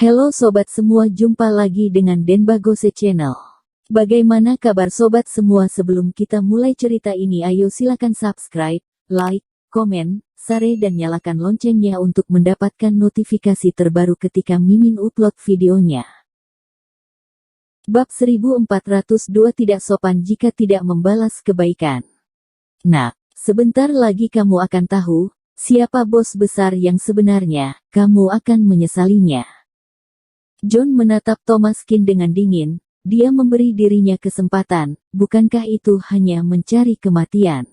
Halo sobat semua, jumpa lagi dengan Denbagose Channel. Bagaimana kabar sobat semua? Sebelum kita mulai cerita ini, ayo silakan subscribe, like, komen, share dan nyalakan loncengnya untuk mendapatkan notifikasi terbaru ketika Mimin upload videonya. Bab 1402, tidak sopan jika tidak membalas kebaikan. Nah, sebentar lagi kamu akan tahu siapa bos besar yang sebenarnya. Kamu akan menyesalinya. John menatap Thomaskin dengan dingin. Dia memberi dirinya kesempatan. Bukankah itu hanya mencari kematian?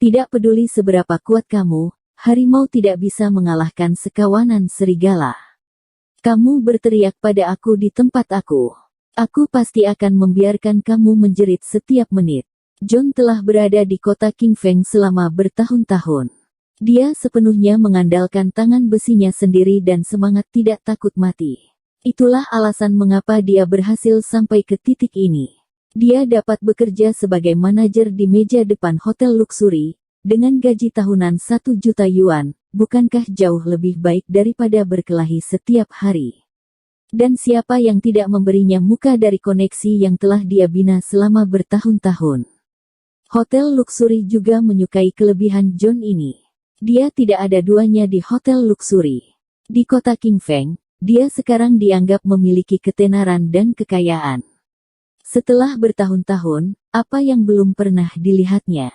Tidak peduli seberapa kuat kamu, harimau tidak bisa mengalahkan sekawanan serigala. Kamu berteriak pada aku di tempat aku. Aku pasti akan membiarkan kamu menjerit setiap menit. John telah berada di kota Kingfeng selama bertahun-tahun. Dia sepenuhnya mengandalkan tangan besinya sendiri dan semangat tidak takut mati. Itulah alasan mengapa dia berhasil sampai ke titik ini. Dia dapat bekerja sebagai manajer di meja depan hotel luksuri, dengan gaji tahunan 1 juta yuan, bukankah jauh lebih baik daripada berkelahi setiap hari? Dan siapa yang tidak memberinya muka dari koneksi yang telah dia bina selama bertahun-tahun? Hotel luksuri juga menyukai kelebihan John ini. Dia tidak ada duanya di hotel luksuri. Di kota Kingfeng, dia sekarang dianggap memiliki ketenaran dan kekayaan. Setelah bertahun-tahun, apa yang belum pernah dilihatnya?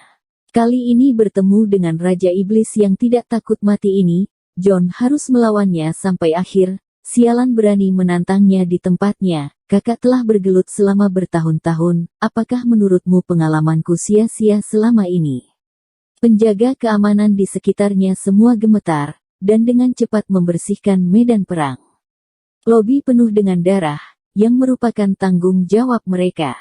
Kali ini bertemu dengan Raja Iblis yang tidak takut mati ini, John harus melawannya sampai akhir. Sialan berani menantangnya di tempatnya. Kakak telah bergelut selama bertahun-tahun. Apakah menurutmu pengalamanku sia-sia selama ini? Penjaga keamanan di sekitarnya semua gemetar, dan dengan cepat membersihkan medan perang. Lobi penuh dengan darah, yang merupakan tanggung jawab mereka.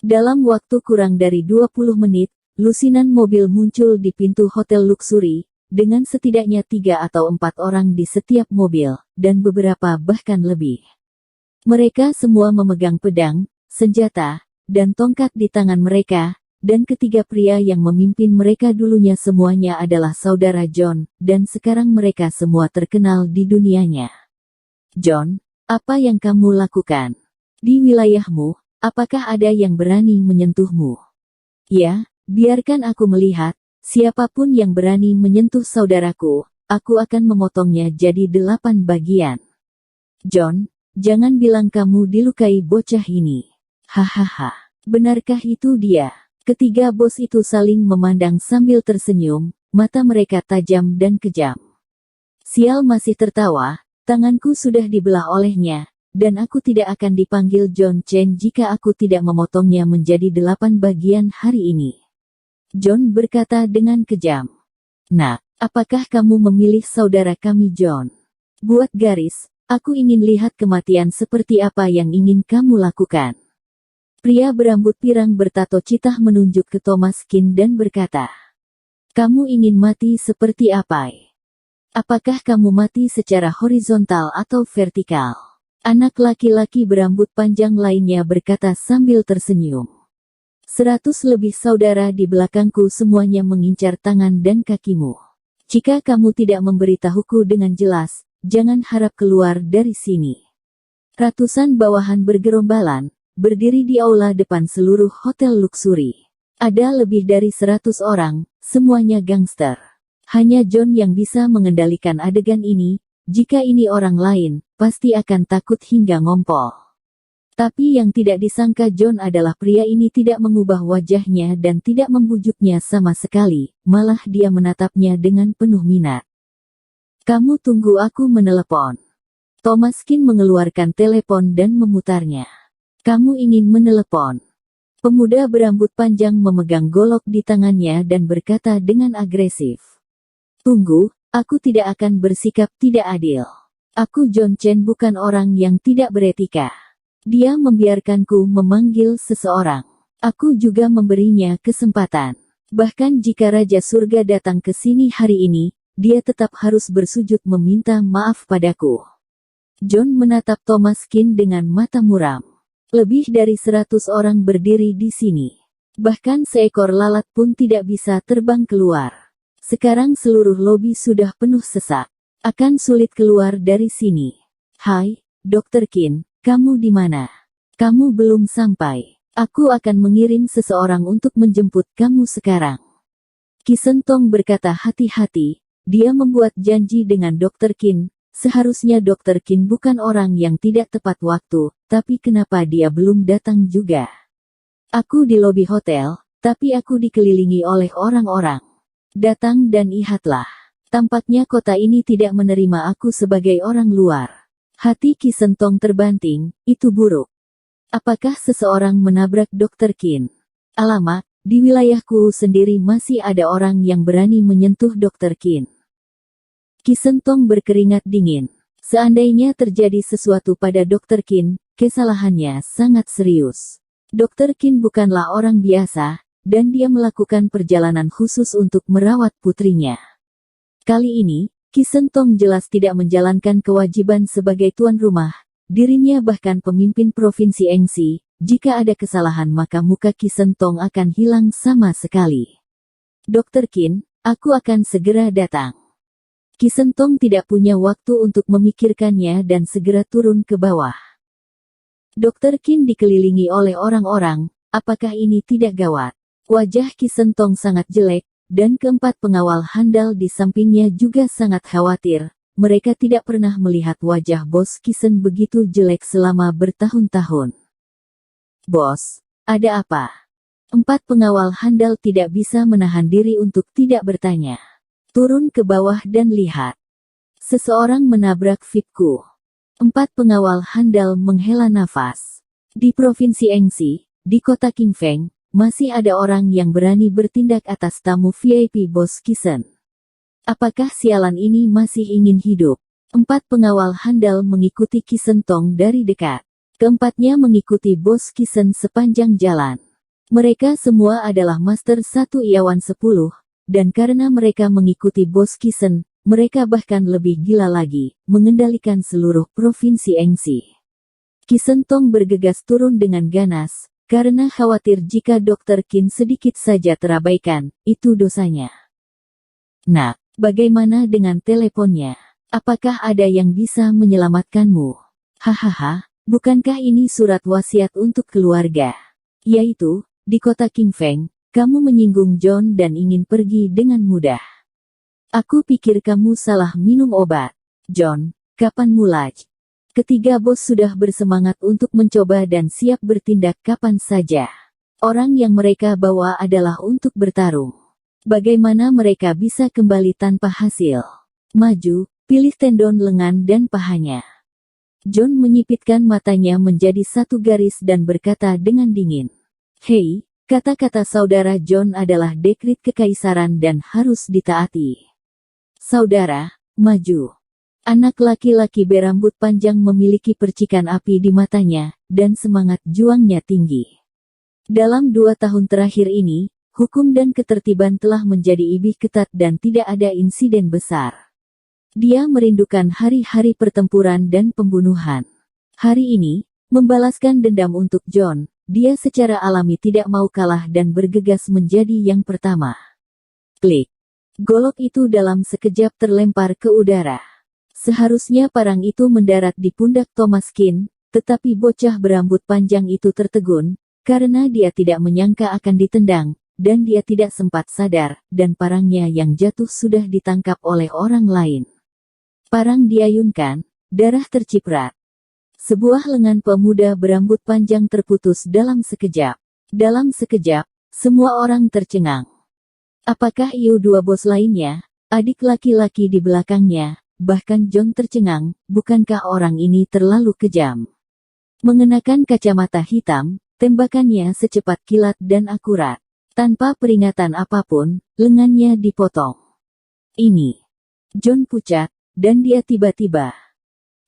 Dalam waktu kurang dari 20 menit, lusinan mobil muncul di pintu hotel luksuri, dengan setidaknya 3 atau 4 orang di setiap mobil, dan beberapa bahkan lebih. Mereka semua memegang pedang, senjata, dan tongkat di tangan mereka, dan ketiga pria yang memimpin mereka dulunya semuanya adalah saudara John, dan sekarang mereka semua terkenal di dunianya. John, apa yang kamu lakukan? Di wilayahmu, apakah ada yang berani menyentuhmu? Ya, biarkan aku melihat. Siapapun yang berani menyentuh saudaraku, aku akan memotongnya jadi 8 bagian. John, jangan bilang kamu dilukai bocah ini. Hahaha, benarkah itu dia? Ketiga bos itu saling memandang sambil tersenyum, mata mereka tajam dan kejam. Sial, masih tertawa, tanganku sudah dibelah olehnya, dan aku tidak akan dipanggil John Chen jika aku tidak memotongnya menjadi 8 bagian hari ini. John berkata dengan kejam. Nah, apakah kamu memilih saudara kami John? Buat garis, aku ingin lihat kematian seperti apa yang ingin kamu lakukan. Pria berambut pirang bertato citah menunjuk ke Thomaskin dan berkata. Kamu ingin mati seperti apa? Apakah kamu mati secara horizontal atau vertikal? Anak laki-laki berambut panjang lainnya berkata sambil tersenyum. 100 lebih saudara di belakangku semuanya mengincar tangan dan kakimu. Jika kamu tidak memberitahuku dengan jelas, jangan harap keluar dari sini. Ratusan bawahan bergerombolan, berdiri di aula depan seluruh hotel luksuri. Ada lebih dari 100 orang, semuanya gangster. Hanya John yang bisa mengendalikan adegan ini. Jika ini orang lain, pasti akan takut hingga ngompol. Tapi yang tidak disangka John adalah pria ini tidak mengubah wajahnya dan tidak membujuknya sama sekali, malah dia menatapnya dengan penuh minat. Kamu tunggu, aku menelepon. Thomaskin mengeluarkan telepon dan memutarnya. Kamu ingin menelepon? Pemuda berambut panjang memegang golok di tangannya dan berkata dengan agresif. Tunggu, aku tidak akan bersikap tidak adil. Aku John Chen bukan orang yang tidak beretika. Dia membiarkanku memanggil seseorang. Aku juga memberinya kesempatan. Bahkan jika Raja Surga datang ke sini hari ini, dia tetap harus bersujud meminta maaf padaku. John menatap Thomaskin dengan mata muram. Lebih dari 100 orang berdiri di sini. Bahkan seekor lalat pun tidak bisa terbang keluar. Sekarang seluruh lobi sudah penuh sesak. Akan sulit keluar dari sini. Hai, Dr. Qin, kamu di mana? Kamu belum sampai. Aku akan mengirim seseorang untuk menjemput kamu sekarang. Qi Sentong berkata hati-hati, dia membuat janji dengan Dr. Qin. Seharusnya Dr. Qin bukan orang yang tidak tepat waktu, tapi kenapa dia belum datang juga? Aku di lobi hotel, tapi aku dikelilingi oleh orang-orang. Datang dan lihatlah. Tampaknya kota ini tidak menerima aku sebagai orang luar. Hati Qi Sentong terbanting, itu buruk. Apakah seseorang menabrak Dr. Qin? Alamak, di wilayahku sendiri masih ada orang yang berani menyentuh Dr. Qin. Qi Sentong berkeringat dingin. Seandainya terjadi sesuatu pada Dr. Qin, kesalahannya sangat serius. Dr. Qin bukanlah orang biasa, dan dia melakukan perjalanan khusus untuk merawat putrinya. Kali ini, Qi Sentong jelas tidak menjalankan kewajiban sebagai tuan rumah. Dirinya bahkan pemimpin provinsi Engsi. Jika ada kesalahan maka muka Qi Sentong akan hilang sama sekali. Dr. Qin, aku akan segera datang. Qi Sentong tidak punya waktu untuk memikirkannya dan segera turun ke bawah. Dr. Qin dikelilingi oleh orang-orang, apakah ini tidak gawat? Wajah Qi Sentong sangat jelek, dan keempat pengawal handal di sampingnya juga sangat khawatir. Mereka tidak pernah melihat wajah Bos Qi Sen begitu jelek selama bertahun-tahun. Bos, ada apa? Empat pengawal handal tidak bisa menahan diri untuk tidak bertanya. Turun ke bawah dan lihat. Seseorang menabrak VIP-ku. Empat pengawal handal menghela nafas. Di Provinsi Engsi, di kota Qingfeng, masih ada orang yang berani bertindak atas tamu VIP Bos Qi Sen. Apakah sialan ini masih ingin hidup? Empat pengawal handal mengikuti Qi Sentong dari dekat. Keempatnya mengikuti Bos Qi Sen sepanjang jalan. Mereka semua adalah Master 1 Iawan 10. Dan karena mereka mengikuti Bos Qi Sen, mereka bahkan lebih gila lagi, mengendalikan seluruh provinsi Engsi. Qi Sentong bergegas turun dengan ganas, karena khawatir jika Dr. Qin sedikit saja terabaikan, itu dosanya. Nak, bagaimana dengan teleponnya? Apakah ada yang bisa menyelamatkanmu? Hahaha, bukankah ini surat wasiat untuk keluarga? Yaitu, di kota Qingfeng, kamu menyinggung John dan ingin pergi dengan mudah. Aku pikir kamu salah minum obat. John, kapan mulai? Ketiga bos sudah bersemangat untuk mencoba dan siap bertindak kapan saja. Orang yang mereka bawa adalah untuk bertarung. Bagaimana mereka bisa kembali tanpa hasil? Maju, pilih tendon lengan dan pahanya. John menyipitkan matanya menjadi satu garis dan berkata dengan dingin. Hei, kata-kata saudara John adalah dekrit kekaisaran dan harus ditaati. Saudara, maju. Anak laki-laki berambut panjang memiliki percikan api di matanya, dan semangat juangnya tinggi. Dalam 2 tahun terakhir ini, hukum dan ketertiban telah menjadi lebih ketat dan tidak ada insiden besar. Dia merindukan hari-hari pertempuran dan pembunuhan. Hari ini, membalaskan dendam untuk John. Dia secara alami tidak mau kalah dan bergegas menjadi yang pertama. Klik. Golok itu dalam sekejap terlempar ke udara. Seharusnya parang itu mendarat di pundak Thomas Qin, tetapi bocah berambut panjang itu tertegun, karena dia tidak menyangka akan ditendang, dan dia tidak sempat sadar, dan parangnya yang jatuh sudah ditangkap oleh orang lain. Parang diayunkan, darah terciprat. Sebuah lengan pemuda berambut panjang terputus dalam sekejap. Dalam sekejap, semua orang tercengang. Apakah dua bos lainnya, adik laki-laki di belakangnya, bahkan John tercengang, bukankah orang ini terlalu kejam? Mengenakan kacamata hitam, tembakannya secepat kilat dan akurat. Tanpa peringatan apapun, lengannya dipotong. Ini. John pucat, dan dia tiba-tiba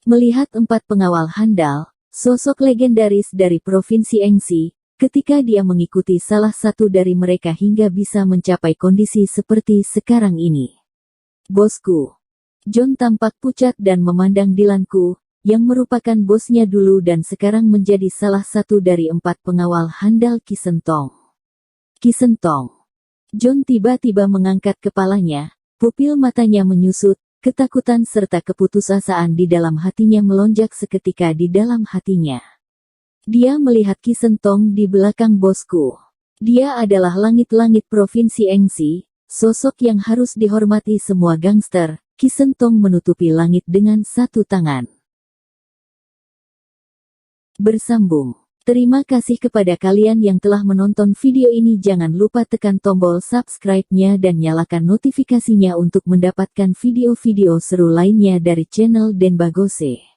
melihat 4 pengawal handal, sosok legendaris dari Provinsi Engsi, ketika dia mengikuti salah satu dari mereka hingga bisa mencapai kondisi seperti sekarang ini. Bosku. John tampak pucat dan memandang Dylanku, yang merupakan bosnya dulu dan sekarang menjadi salah satu dari 4 pengawal handal Qi Sentong. Qi Sentong. John tiba-tiba mengangkat kepalanya, pupil matanya menyusut, Ketakutan serta keputusasaan di dalam hatinya melonjak seketika di dalam hatinya. Dia melihat Ki Sentong di belakang bosku. Dia adalah langit-langit Provinsi Engsi, sosok yang harus dihormati semua gangster. Ki Sentong menutupi langit dengan satu tangan. Bersambung. Terima kasih kepada kalian yang telah menonton video ini. Jangan lupa tekan tombol subscribe-nya dan nyalakan notifikasinya untuk mendapatkan video-video seru lainnya dari channel Denbagose.